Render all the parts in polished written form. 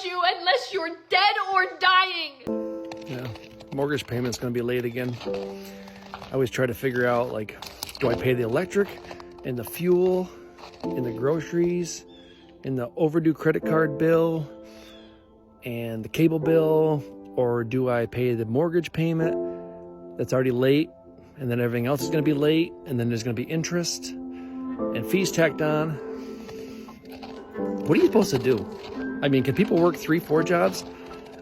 touch you unless you're dead or dying. Yeah, mortgage payment's gonna be late again. I always try to figure out, like, do I pay the electric and the fuel and the groceries and the overdue credit card bill and the cable bill, or do I pay the mortgage payment that's already late and then everything else is gonna be late and then there's gonna be interest and fees tacked on? What are you supposed to do? I mean, can people work 3-4 jobs?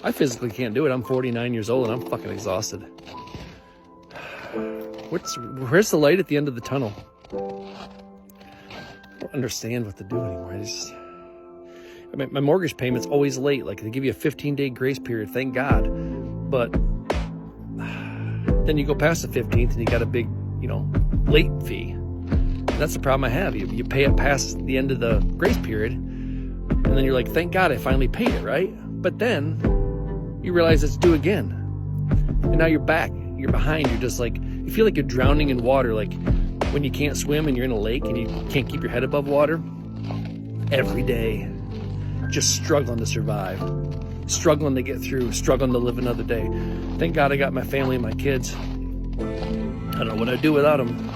I physically can't do it. I'm 49 years old and I'm fucking exhausted. Where's the light at the end of the tunnel? I don't understand what to do anymore. I mean, my mortgage payment's always late. Like, they give you a 15-day grace period, thank God. But then you go past the 15th and you got a big, late fee. That's the problem I have. You pay it past the end of the grace period, and then you're like, thank God I finally paid it, right? But then you realize it's due again. And now you're back. You're behind. You're just like, you feel like you're drowning in water, like when you can't swim and you're in a lake and you can't keep your head above water. Every day, just struggling to survive, struggling to get through, struggling to live another day. Thank God I got my family and my kids. I don't know what I'd do without them.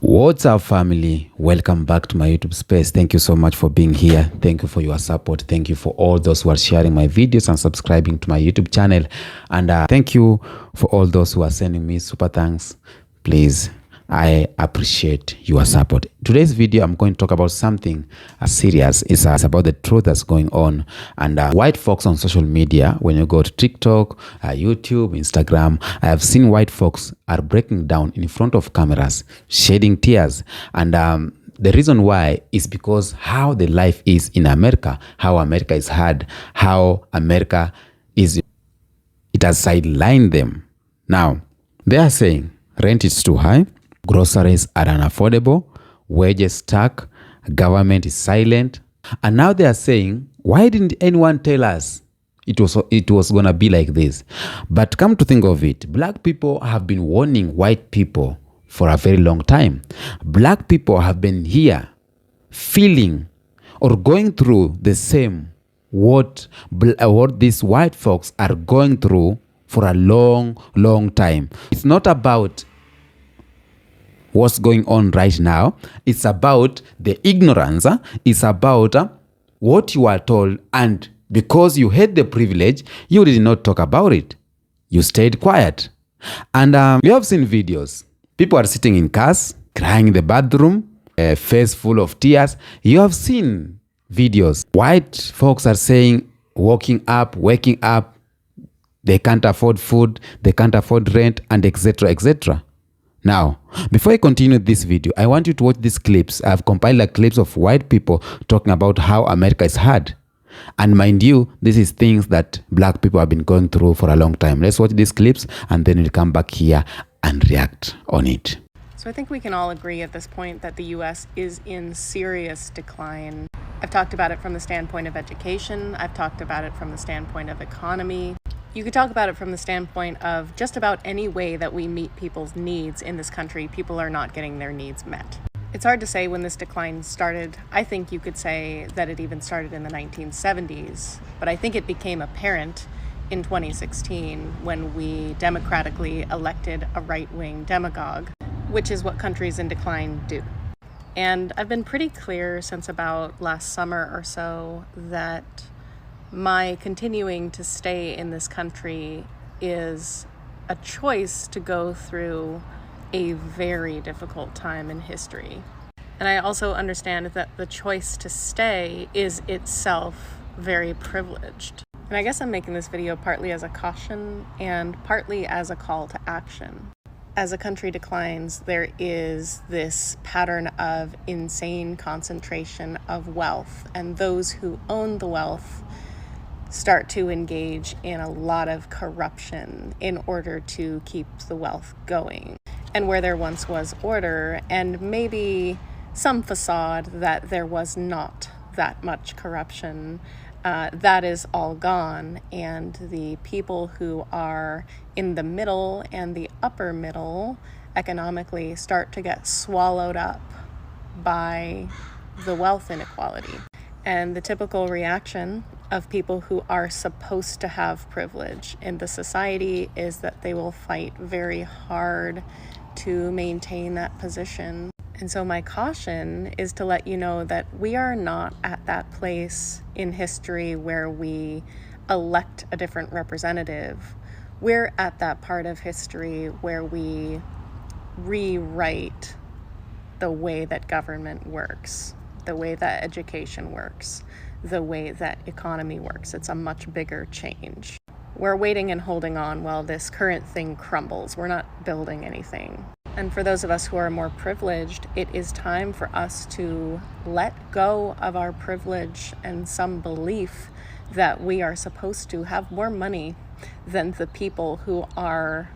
What's up, family? Welcome back to my YouTube space. Thank you so much for being here. Thank you for your support. Thank you for all those who are sharing my videos and subscribing to my YouTube channel. And thank you for all those who are sending me super thanks. Please, I appreciate your support. Today's video, I'm going to talk about something serious. It's about the truth that's going on. And white folks on social media, when you go to TikTok, YouTube, Instagram, I have seen white folks are breaking down in front of cameras, shedding tears. And the reason why is because how the life is in America, how America is hard, how America is, it has sidelined them. Now, they are saying rent is too high, groceries are unaffordable, wages stuck, government is silent. And now they are saying, why didn't anyone tell us it was going to be like this? But come to think of it, black people have been warning white people for a very long time. Black people have been here feeling or going through the same what these white folks are going through for a long, long time. It's not about what's going on right now. It's about the ignorance. It's about what you are told, and because you had the privilege, you did not talk about it. You stayed quiet. And we have seen videos. People are sitting in cars, crying in the bathroom, a face full of tears. You have seen videos. White folks are saying, waking up, they can't afford food, they can't afford rent, and etc., etc. Now, before I continue this video, I want you to watch these clips. I've compiled clips of white people talking about how America is hard. And mind you, this is things that black people have been going through for a long time. Let's watch these clips and then we'll come back here and react on it. So I think we can all agree at this point that the US is in serious decline. I've talked about it from the standpoint of education. I've talked about it from the standpoint of economy. You could talk about it from the standpoint of just about any way that we meet people's needs in this country, people are not getting their needs met. It's hard to say when this decline started. I think you could say that it even started in the 1970s, but I think it became apparent in 2016 when we democratically elected a right-wing demagogue, which is what countries in decline do. And I've been pretty clear since about last summer or so that my continuing to stay in this country is a choice to go through a very difficult time in history. And I also understand that the choice to stay is itself very privileged. And I guess I'm making this video partly as a caution and partly as a call to action. As a country declines, there is this pattern of insane concentration of wealth, and those who own the wealth start to engage in a lot of corruption in order to keep the wealth going. And where there once was order and maybe some facade that there was not that much corruption, that is all gone. And the people who are in the middle and the upper middle economically start to get swallowed up by the wealth inequality. And the typical reaction of people who are supposed to have privilege in the society is that they will fight very hard to maintain that position. And so my caution is to let you know that we are not at that place in history where we elect a different representative. We're at that part of history where we rewrite the way that government works, the way that education works, the way that economy works. It's a much bigger change. We're waiting and holding on while this current thing crumbles. We're not building anything. And for those of us who are more privileged, it is time for us to let go of our privilege and some belief that we are supposed to have more money than the people who are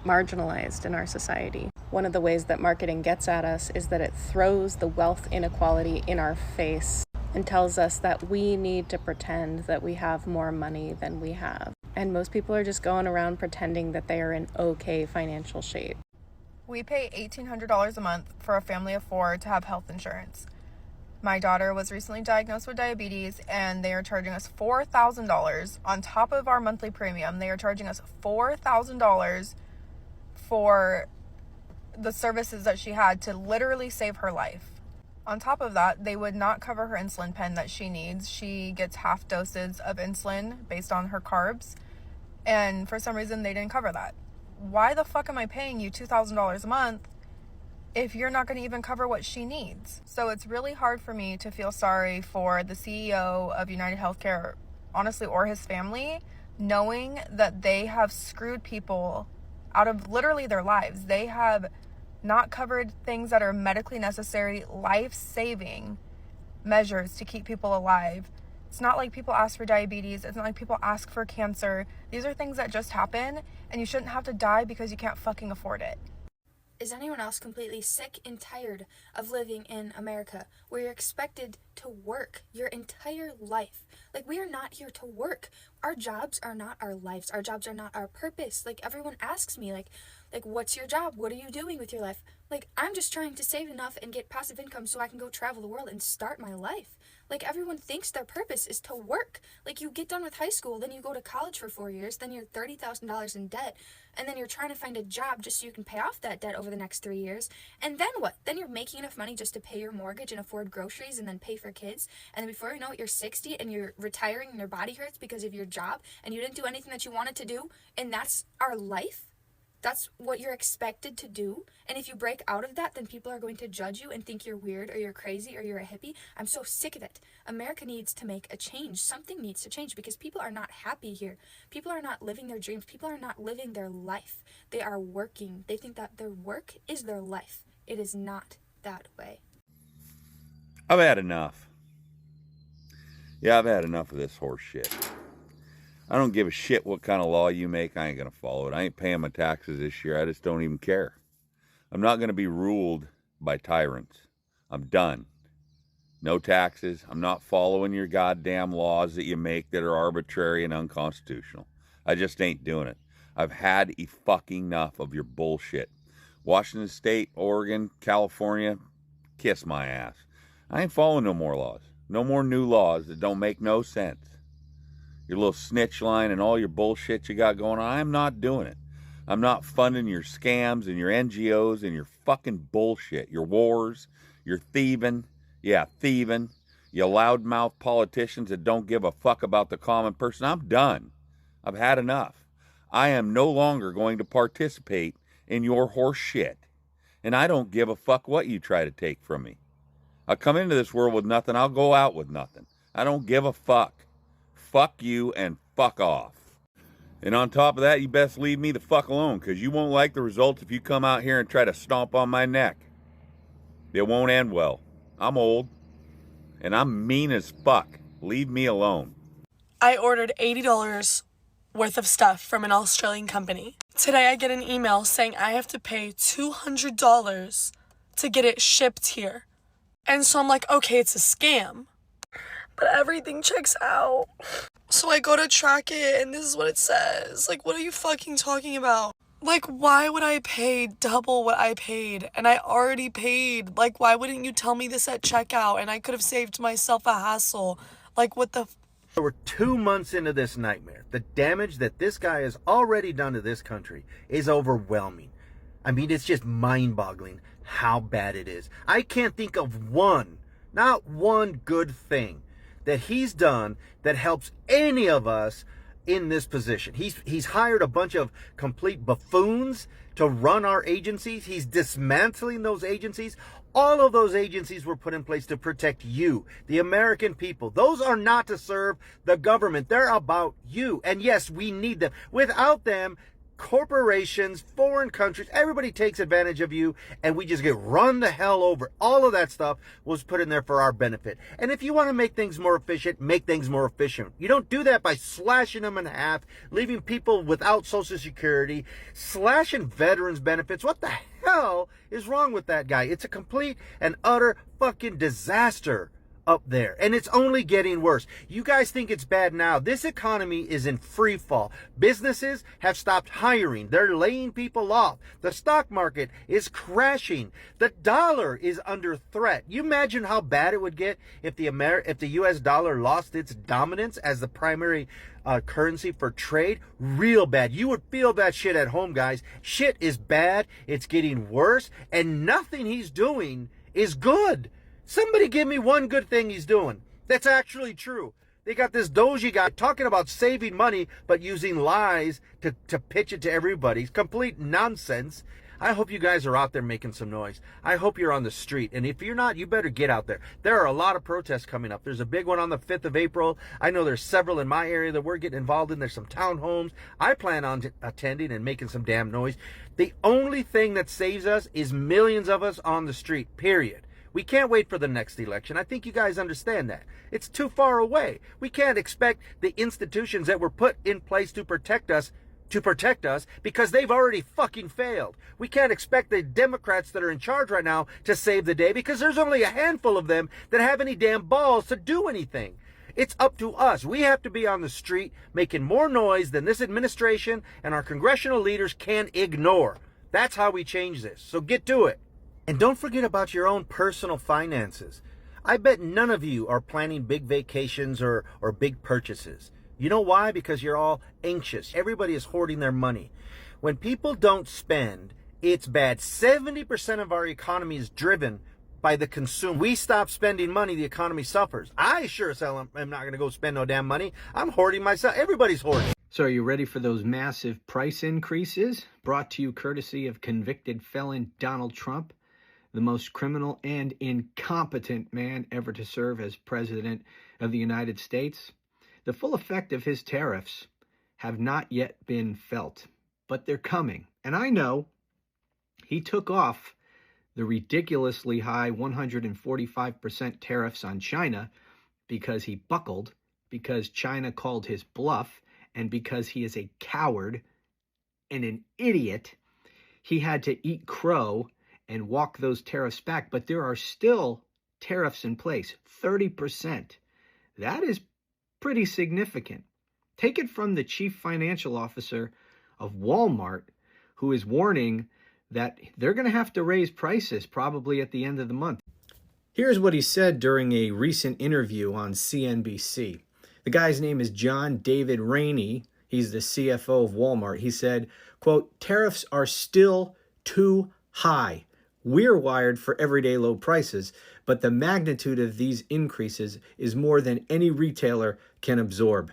marginalized in our society. One of the ways that marketing gets at us is that it throws the wealth inequality in our face and tells us that we need to pretend that we have more money than we have. And most people are just going around pretending that they are in okay financial shape. We pay $1,800 a month for a family of 4 to have health insurance. My daughter was recently diagnosed with diabetes, and they are charging us $4,000 on top of our monthly premium. They are charging us $4,000 for the services that she had to literally save her life. On top of that, they would not cover her insulin pen that she needs. She gets half doses of insulin based on her carbs, and for some reason they didn't cover that. Why the fuck am I paying you $2,000 a month if you're not going to even cover what she needs? So it's really hard for me to feel sorry for the CEO of United Healthcare, honestly, or his family, knowing that they have screwed people out of literally their lives. They have not covered things that are medically necessary, life-saving measures to keep people alive. It's not like people ask for diabetes. It's not like people ask for cancer. These are things that just happen, and you shouldn't have to die because you can't fucking afford it. Is anyone else completely sick and tired of living in America where you're expected to work your entire life? Like, we are not here to work. Our jobs are not our lives. Our jobs are not our purpose. Like, everyone asks me, like, what's your job? What are you doing with your life? Like, I'm just trying to save enough and get passive income so I can go travel the world and start my life. Like, everyone thinks their purpose is to work. Like, you get done with high school, then you go to college for 4 years, then you're $30,000 in debt, and then you're trying to find a job just so you can pay off that debt over the next 3 years. And then what? Then you're making enough money just to pay your mortgage and afford groceries and then pay for kids. And then before you know it, you're 60 and you're retiring and your body hurts because of your job and you didn't do anything that you wanted to do. And that's our life. That's what you're expected to do. And if you break out of that, then people are going to judge you and think you're weird or you're crazy or you're a hippie. I'm so sick of it. America needs to make a change. Something needs to change because people are not happy here. People are not living their dreams. People are not living their life. They are working. They think that their work is their life. It is not that way. I've had enough. Yeah, I've had enough of this horse shit. I don't give a shit what kind of law you make. I ain't going to follow it. I ain't paying my taxes this year. I just don't even care. I'm not going to be ruled by tyrants. I'm done. No taxes. I'm not following your goddamn laws that you make that are arbitrary and unconstitutional. I just ain't doing it. I've had fucking enough of your bullshit. Washington State, Oregon, California, kiss my ass. I ain't following no more laws. No more new laws that don't make no sense. Your little snitch line and all your bullshit you got going on, I'm not doing it. I'm not funding your scams and your NGOs and your fucking bullshit. Your wars, your thieving. Yeah, thieving. You loudmouth politicians that don't give a fuck about the common person. I'm done. I've had enough. I am no longer going to participate in your horse shit. And I don't give a fuck what you try to take from me. I come into this world with nothing. I'll go out with nothing. I don't give a fuck. Fuck you and fuck off. And on top of that, you best leave me the fuck alone, because you won't like the results if you come out here and try to stomp on my neck. It won't end well. I'm old, and I'm mean as fuck. Leave me alone. I ordered $80 worth of stuff from an Australian company. Today I get an email saying I have to pay $200 to get it shipped here. And so I'm like, okay, it's a scam. But everything checks out. So I go to track it and this is what it says. Like, what are you fucking talking about? Like, why would I pay double what I paid? And I already paid. Like, why wouldn't you tell me this at checkout? And I could have saved myself a hassle. Like, what the... We're 2 months into this nightmare. The damage that this guy has already done to this country is overwhelming. I mean, it's just mind-boggling how bad it is. I can't think of not one good thing that he's done that helps any of us in this position. He's hired a bunch of complete buffoons to run our agencies. He's dismantling those agencies. All of those agencies were put in place to protect you, the American people. Those are not to serve the government. They're about you. And yes, we need them. Without them, corporations, foreign countries, everybody takes advantage of you, and we just get run the hell over. All of that stuff was put in there for our benefit. And if you want to make things more efficient, make things more efficient. You don't do that by slashing them in half, leaving people without Social Security, slashing veterans benefits. What the hell is wrong with that guy? It's a complete and utter fucking disaster up there, and it's only getting worse. You guys think it's bad now. This economy is in free fall. Businesses have stopped hiring. They're laying people off. The stock market is crashing. The dollar is under threat. You imagine how bad it would get if the US dollar lost its dominance as the primary currency for trade. Real bad. You would feel that shit at home, guys. Shit is bad. It's getting worse, and nothing he's doing is good. Somebody give me one good thing he's doing that's actually true. They got this doji guy talking about saving money, but using lies to pitch it to everybody. It's complete nonsense. I hope you guys are out there making some noise. I hope you're on the street. And if you're not, you better get out there. There are a lot of protests coming up. There's a big one on the 5th of April. I know there's several in my area that we're getting involved in. There's some townhomes. I plan on attending and making some damn noise. The only thing that saves us is millions of us on the street, period. We can't wait for the next election. I think you guys understand that. It's too far away. We can't expect the institutions that were put in place to protect us because they've already fucking failed. We can't expect the Democrats that are in charge right now to save the day because there's only a handful of them that have any damn balls to do anything. It's up to us. We have to be on the street making more noise than this administration and our congressional leaders can ignore. That's how we change this. So get to it. And don't forget about your own personal finances. I bet none of you are planning big vacations or big purchases. You know why? Because you're all anxious. Everybody is hoarding their money. When people don't spend, it's bad. 70% of our economy is driven by the consumer. We stop spending money, the economy suffers. I sure as hell am not going to go spend no damn money. I'm hoarding myself. Everybody's hoarding. So are you ready for those massive price increases? Brought to you courtesy of convicted felon Donald Trump, the most criminal and incompetent man ever to serve as president of the United States. The full effect of his tariffs have not yet been felt, but they're coming. And I know he took off the ridiculously high 145% tariffs on China because he buckled, because China called his bluff, and because he is a coward and an idiot. He had to eat crow and walk those tariffs back, but there are still tariffs in place, 30%. That is pretty significant. Take it from the chief financial officer of Walmart, who is warning that they're going to have to raise prices probably at the end of the month. Here's what he said during a recent interview on CNBC. The guy's name is John David Rainey. He's the CFO of Walmart. He said, quote, "Tariffs are still too high. We're wired for everyday low prices, but the magnitude of these increases is more than any retailer can absorb.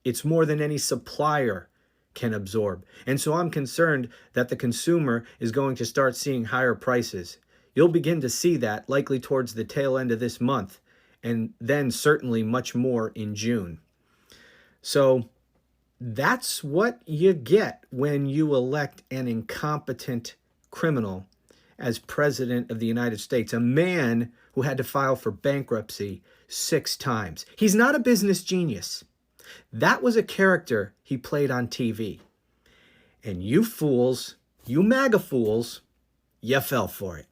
It's more than any supplier can absorb. And so I'm concerned that the consumer is going to start seeing higher prices. You'll begin to see that likely towards the tail end of this month, and then certainly much more in June." So that's what you get when you elect an incompetent criminal as president of the United States, a man who had to file for bankruptcy 6 times. He's not a business genius. That was a character he played on TV. And you fools, you MAGA fools, you fell for it.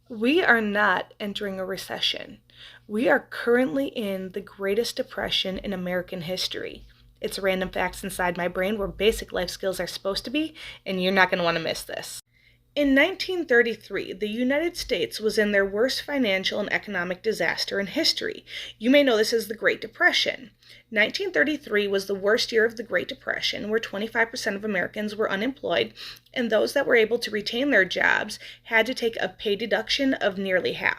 We are not entering a recession. We are currently in the greatest depression in American history. It's random facts inside my brain where basic life skills are supposed to be, and you're not going to want to miss this. In 1933, the United States was in their worst financial and economic disaster in history. You may know this as the Great Depression. 1933 was the worst year of the Great Depression, where 25% of Americans were unemployed, and those that were able to retain their jobs had to take a pay deduction of nearly half.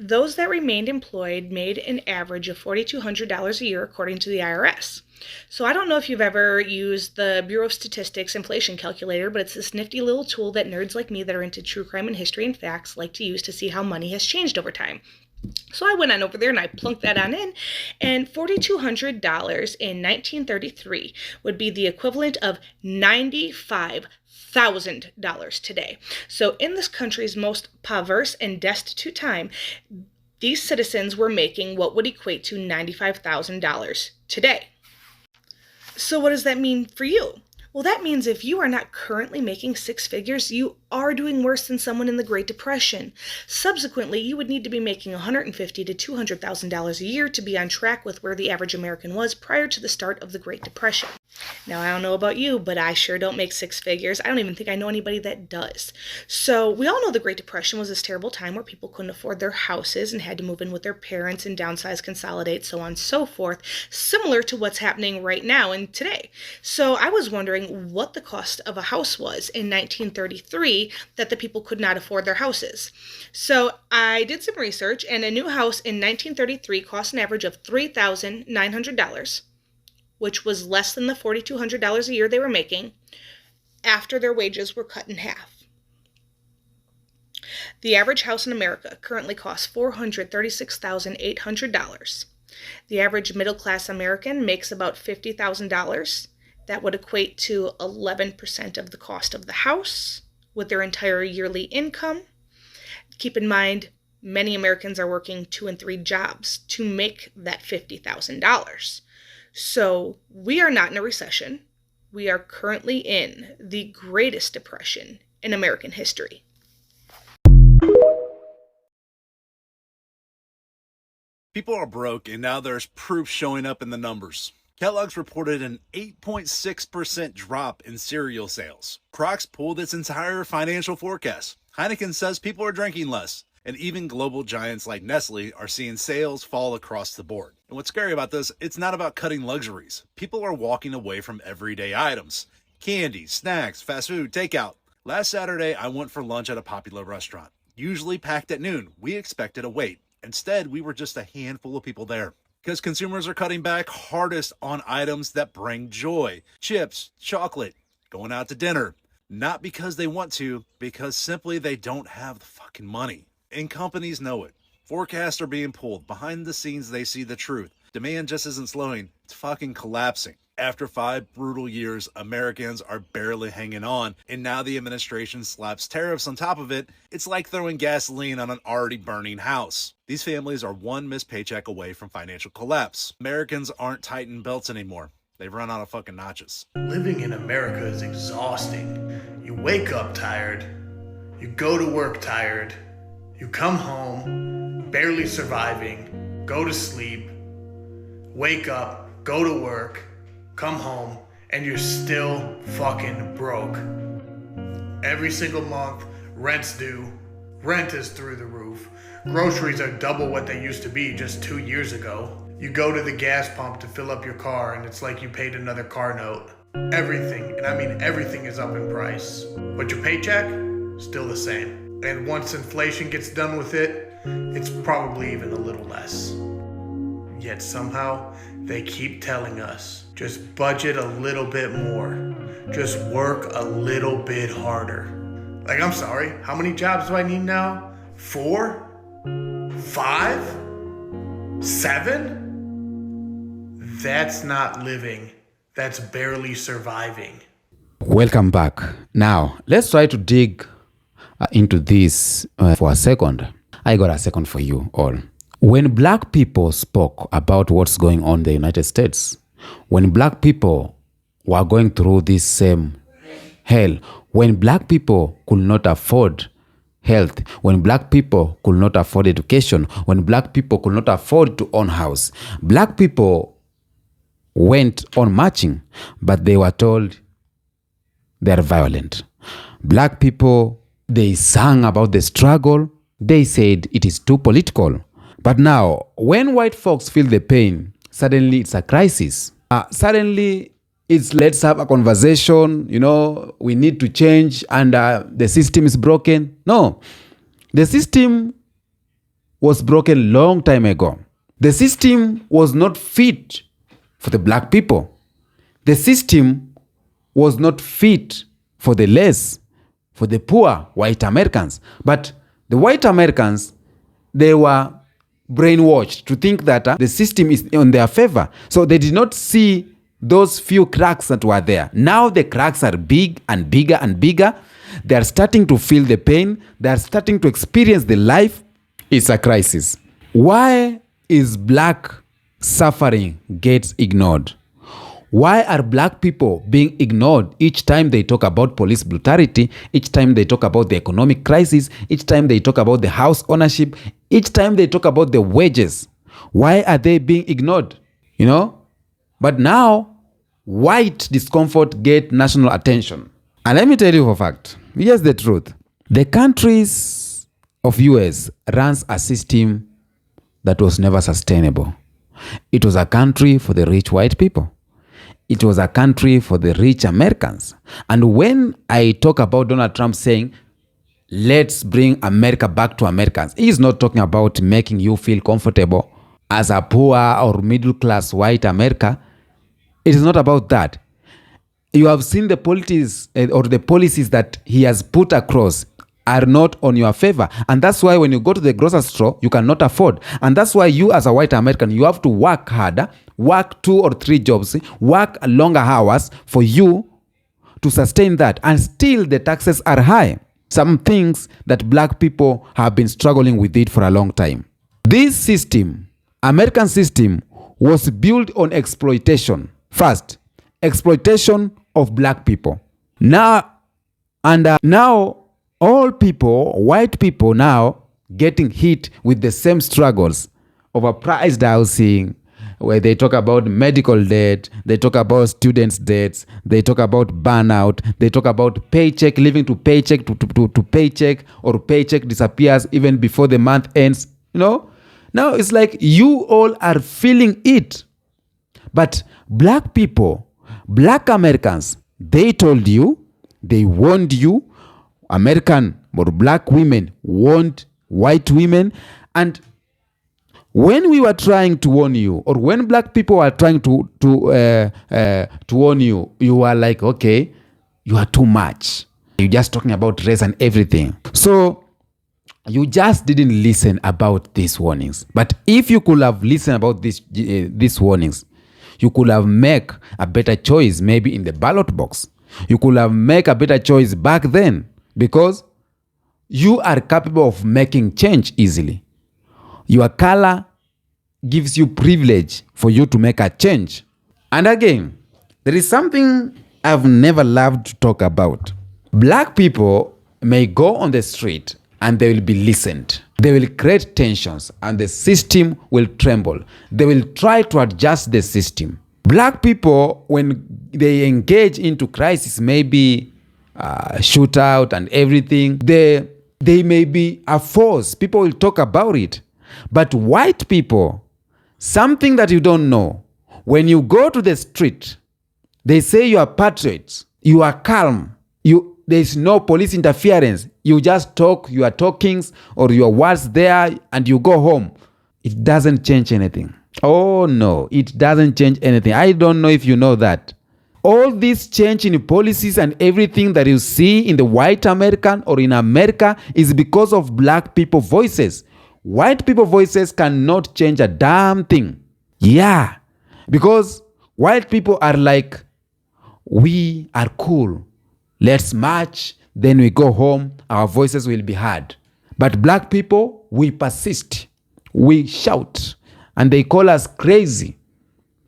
Those that remained employed made an average of $4,200 a year, according to the IRS. So I don't know if you've ever used the Bureau of Statistics inflation calculator, but it's this nifty little tool that nerds like me that are into true crime and history and facts like to use to see how money has changed over time. So I went on over there and I plunked that on in, and $4,200 in 1933 would be the equivalent of $95,000 today. So in this country's most perverse and destitute time, these citizens were making what would equate to $95,000 today. So what does that mean for you? Well, that means if you are not currently making six figures, you are doing worse than someone in the Great Depression. Subsequently, you would need to be making $150,000 to $200,000 a year to be on track with where the average American was prior to the start of the Great Depression. Now, I don't know about you, but I sure don't make six figures. I don't even think I know anybody that does. So we all know the Great Depression was this terrible time where people couldn't afford their houses and had to move in with their parents and downsize, consolidate, so on and so forth, similar to what's happening right now and today. So I was wondering what the cost of a house was in 1933 that the people could not afford their houses. So I did some research, and a new house in 1933 cost an average of $3,900. Which was less than the $4,200 a year they were making after their wages were cut in half. The average house in America currently costs $436,800. The average middle-class American makes about $50,000. That would equate to 11% of the cost of the house with their entire yearly income. Keep in mind, many Americans are working 2 and 3 jobs to make that $50,000. So we are not in a recession. We are currently in the greatest depression in American history. People are broke, and now there's proof showing up in the numbers. Kellogg's reported an 8.6% drop in cereal sales. Crocs pulled its entire financial forecast. Heineken says people are drinking less. And even global giants like Nestle are seeing sales fall across the board. And what's scary about this, it's not about cutting luxuries. People are walking away from everyday items. Candy, snacks, fast food, takeout. Last Saturday, I went for lunch at a popular restaurant. Usually packed at noon, we expected a wait. Instead, we were just a handful of people there. Because consumers are cutting back hardest on items that bring joy. Chips, chocolate, going out to dinner. Not because they want to, because simply they don't have the fucking money. And companies know it. Forecasts are being pulled. Behind the scenes, they see the truth. Demand just isn't slowing. It's fucking collapsing. After 5 brutal years, Americans are barely hanging on. And now the administration slaps tariffs on top of it. It's like throwing gasoline on an already burning house. These families are one missed paycheck away from financial collapse. Americans aren't tightening belts anymore. They've run out of fucking notches. Living in America is exhausting. You wake up tired. You go to work tired. You come home, barely surviving, go to sleep, wake up, go to work, come home, and you're still fucking broke. Every single month, rent's due, rent is through the roof, groceries are double what they used to be just 2 years ago. You go to the gas pump to fill up your car and it's like you paid another car note. Everything, and I mean everything, is up in price. But your paycheck, still the same. And once inflation gets done with it, it's probably even a little less. Yet somehow, they keep telling us, just budget a little bit more. Just work a little bit harder. Like, I'm sorry, how many jobs do I need now? 4? 5? 7? That's not living. That's barely surviving. Welcome back. Now, let's try to dig into this for a second. I got a second for you all. When black people spoke about what's going on in the United States, when black people were going through this same hell, when black people could not afford health, when black people could not afford education, when black people could not afford to own house, black people went on marching, but they were told they are violent. Black people, they sang about the struggle. They said it is too political. But now, when white folks feel the pain, suddenly it's a crisis. Suddenly, it's let's have a conversation, we need to change and the system is broken. No, the system was broken long time ago. The system was not fit for the black people. The system was not fit for the less, for the poor white Americans. But the white Americans, they were brainwashed to think that the system is in their favor. So they did not see those few cracks that were there. Now the cracks are big and bigger and bigger. They are starting to feel the pain. They are starting to experience the life. It's a crisis. Why is black suffering gets ignored? Why are black people being ignored each time they talk about police brutality, each time they talk about the economic crisis, each time they talk about the house ownership, each time they talk about the wages? Why are they being ignored? But now, white discomfort get national attention. And let me tell you for a fact, here's the truth. The countries of US runs a system that was never sustainable. It was a country for the rich white people. It was a country for the rich Americans. And when I talk about Donald Trump saying, let's bring America back to Americans, he's not talking about making you feel comfortable as a poor or middle class white America. It is not about that. You have seen the policies or the policies that he has put across are not on your favor. And that's why when you go to the grocery store, you cannot afford. And that's why you as a white American, you have to work harder, work 2 or 3 jobs, work longer hours for you to sustain that. And still the taxes are high. Some things that black people have been struggling with it for a long time. This system, American system, was built on exploitation. First, exploitation of black people. Now, all people, white people now getting hit with the same struggles. Overpriced housing, where they talk about medical debt, they talk about students' debts, they talk about burnout, they talk about paycheck, living to paycheck to paycheck, or paycheck disappears even before the month ends. Now it's like you all are feeling it. But black people, black Americans, they told you, they warned you. American or black women want white women. And when we were trying to warn you, or when black people were trying to warn you, you were like, okay, you are too much. You're just talking about race and everything. So you just didn't listen about these warnings. But if you could have listened about these warnings, you could have made a better choice maybe in the ballot box. You could have made a better choice back then. Because you are capable of making change easily. Your color gives you privilege for you to make a change. And again, there is something I've never loved to talk about. Black people may go on the street and they will be listened. They will create tensions and the system will tremble. They will try to adjust the system. Black people, when they engage into crisis, maybe shootout and everything, they may be a force. People will talk about it. But white people, something that you don't know, when you go to the street, they say you are patriots, you are calm, there's no police interference, you just talk your talkings or your words there and you go home. It doesn't change anything. Oh no, it doesn't change anything. I don't know if you know that. All this change in policies and everything that you see in the white American or in America is because of black people voices. White people voices cannot change a damn thing. Yeah, because white people are like, we are cool. Let's march, then we go home, our voices will be heard. But black people, we persist. We shout, and they call us crazy.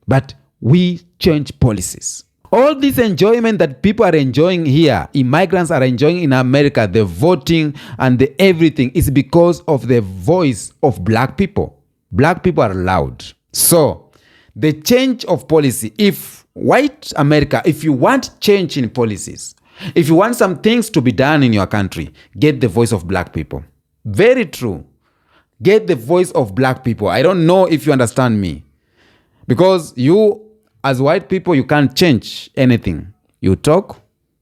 But we change policies. All this enjoyment that people are enjoying here, immigrants are enjoying in America, the voting and the everything, is because of the voice of black people. Black people are loud. So, the change of policy. If white America, if you want change in policies, if you want some things to be done in your country, get the voice of black people. Very true. Get the voice of black people. I don't know if you understand me. Because you, as white people, you can't change anything. You talk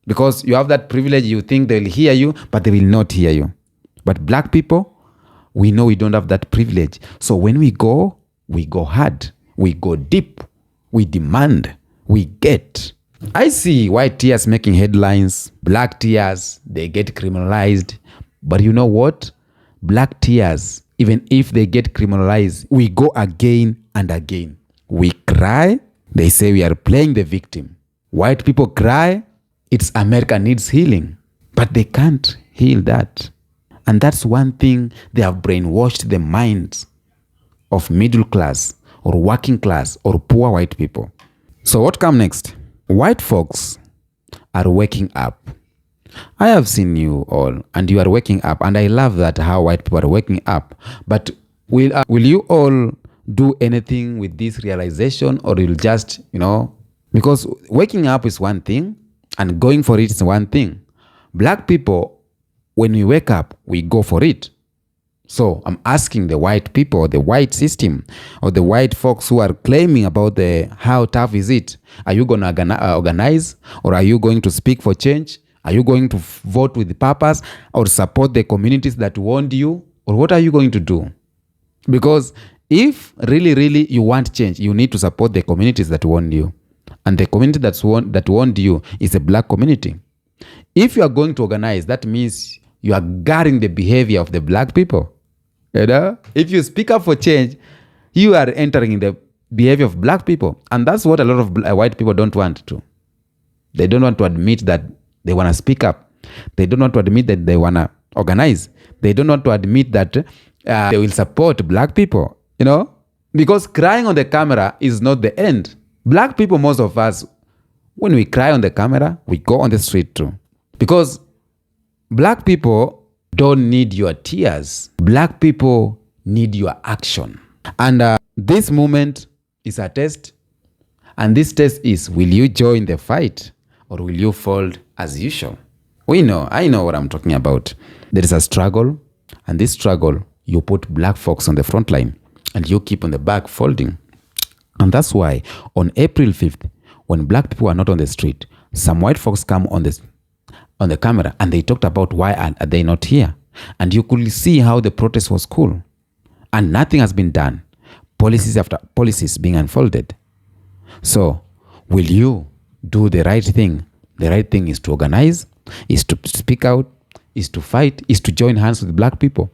because you have that privilege. You think they'll hear you, but they will not hear you. But black people, we know we don't have that privilege. So when we go hard. We go deep. We demand. We get. I see white tears making headlines. Black tears, they get criminalized. But you know what? Black tears, even if they get criminalized, we go again and again. We cry. They say we are playing the victim. White people cry. It's America needs healing. But they can't heal that. And that's one thing they have brainwashed the minds of middle class or working class or poor white people. So what comes next? White folks are waking up. I have seen you all and you are waking up, and I love that how white people are waking up. But will you all do anything with this realization, or you'll just, because waking up is one thing and going for it is one thing. Black people, when we wake up, we go for it. So I'm asking the white people, the white system, or the white folks who are claiming about how tough is it? Are you going to organize, or are you going to speak for change? Are you going to vote with purpose, or support the communities that want you? Or what are you going to do? Because if really you want change, you need to support the communities that want you. And the community that want you is a black community. If you are going to organize, that means you are guarding the behavior of the black people. If you speak up for change, you are entering the behavior of black people. And that's what a lot of white people don't want to. They don't want to admit that they want to speak up. They don't want to admit that they want to organize. They don't want to admit that they will support black people, because crying on the camera is not the end. Black people, most of us, when we cry on the camera, we go on the street too. Because black people don't need your tears. Black people need your action. And this moment is a test. And this test is, will you join the fight, or will you fold as usual? I know what I'm talking about. There is a struggle, and this struggle, you put black folks on the front line and you keep on the back folding. And that's why on April 5th, when black people are not on the street, some white folks come on the camera and they talked about why are they not here. And you could see how the protest was cool. And nothing has been done. Policies after policies being unfolded. So, will you do the right thing? The right thing is to organize, is to speak out, is to fight, is to join hands with black people.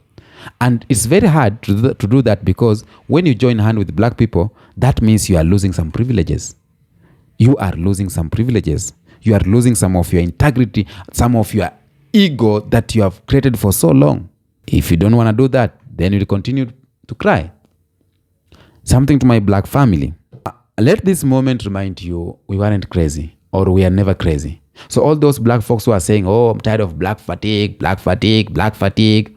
And it's very hard to do that, because when you join hands with black people, that means you are losing some privileges. You are losing some privileges. You are losing some of your integrity, some of your ego that you have created for so long. If you don't want to do that, then you'll continue to cry. Something to my black family. Let this moment remind you, we weren't crazy, or we are never crazy. So all those black folks who are saying, oh, I'm tired of black fatigue, black fatigue, black fatigue.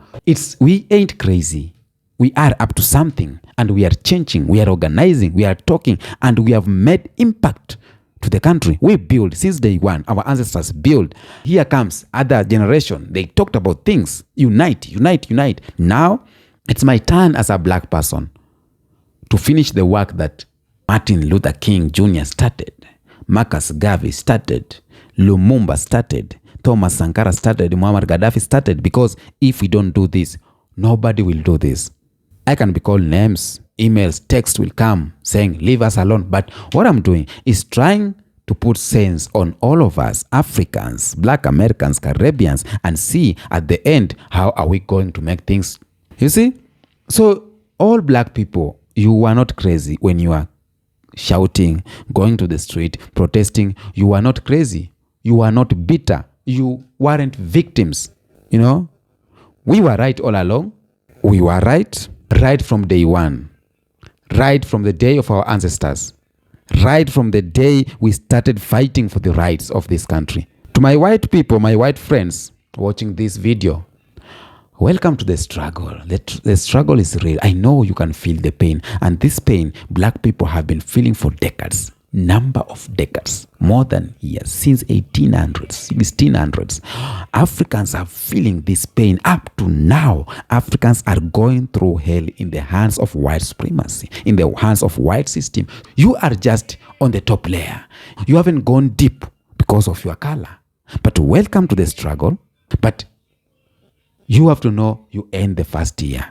We ain't crazy. We are up to something, and we are changing, we are organizing, we are talking, and we have made impact to the country. We build since day one. Our ancestors build. Here comes other generation. They talked about things. Unite. Now, it's my turn as a black person to finish the work that Martin Luther King Jr. started, Marcus Garvey started, Lumumba started, Thomas Sankara started, Muammar Gaddafi started. Because if we don't do this, nobody will do this. I can be called names, emails, text will come saying, leave us alone. But what I'm doing is trying to put sense on all of us, Africans, Black Americans, Caribbeans, and see at the end, how are we going to make things. You see? So all black people, you are not crazy when you are shouting, going to the street, protesting. You are not crazy. You are not bitter. You weren't victims. We were right all along. We were right from day one. Right from the day of our ancestors. Right from the day we started fighting for the rights of this country. To my white people, my white friends watching this video, Welcome to the struggle. The struggle is real. I know you can feel the pain. And this pain, black people have been feeling for decades. Number of decades. More than years. Since 1800s, 1600s. Africans are feeling this pain up to now. Africans are going through hell in the hands of white supremacy. In the hands of white system. You are just on the top layer. You haven't gone deep because of your color. But welcome to the struggle. But you have to know you end the first year.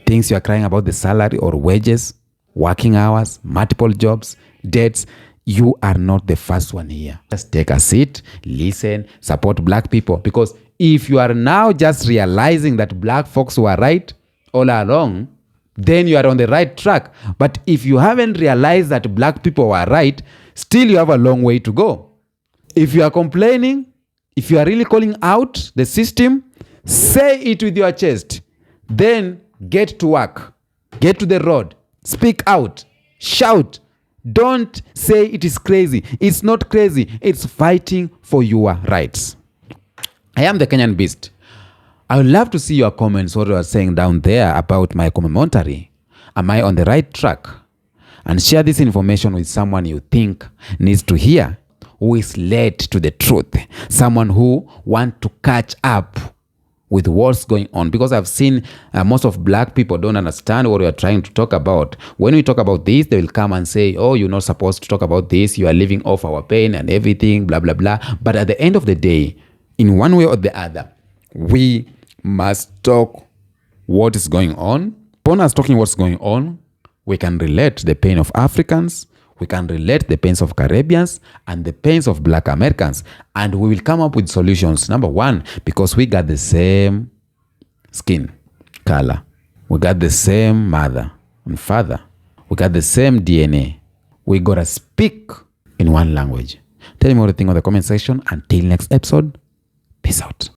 Things you are crying about, the salary or wages, working hours, multiple jobs, debts, you are not the first one here. Just take a seat, listen, support black people. Because if you are now just realizing that black folks were right all along, then you are on the right track. But if you haven't realized that black people were right, still you have a long way to go. If you are complaining, if you are really calling out the system, say it with your chest. Then get to work. Get to the road. Speak out. Shout. Don't say it is crazy. It's not crazy. It's fighting for your rights. I am the Kenyan Beast. I would love to see your comments, what you are saying down there about my commentary. Am I on the right track? And share this information with someone you think needs to hear, who is led to the truth. Someone who wants to catch up with what's going on, because I've seen most of black people don't understand what we are trying to talk about. When we talk about this, they will come and say, oh, you're not supposed to talk about this, you are living off our pain and everything, blah, blah, blah. But at the end of the day, in one way or the other, we must talk what is going on. Upon us talking what's going on, we can relate the pain of Africans, we can relate the pains of Caribbeans and the pains of black Americans. And we will come up with solutions. Number one, because we got the same skin color. We got the same mother and father. We got the same DNA. We got to speak in one language. Tell me what you think on the comment section. Until next episode, peace out.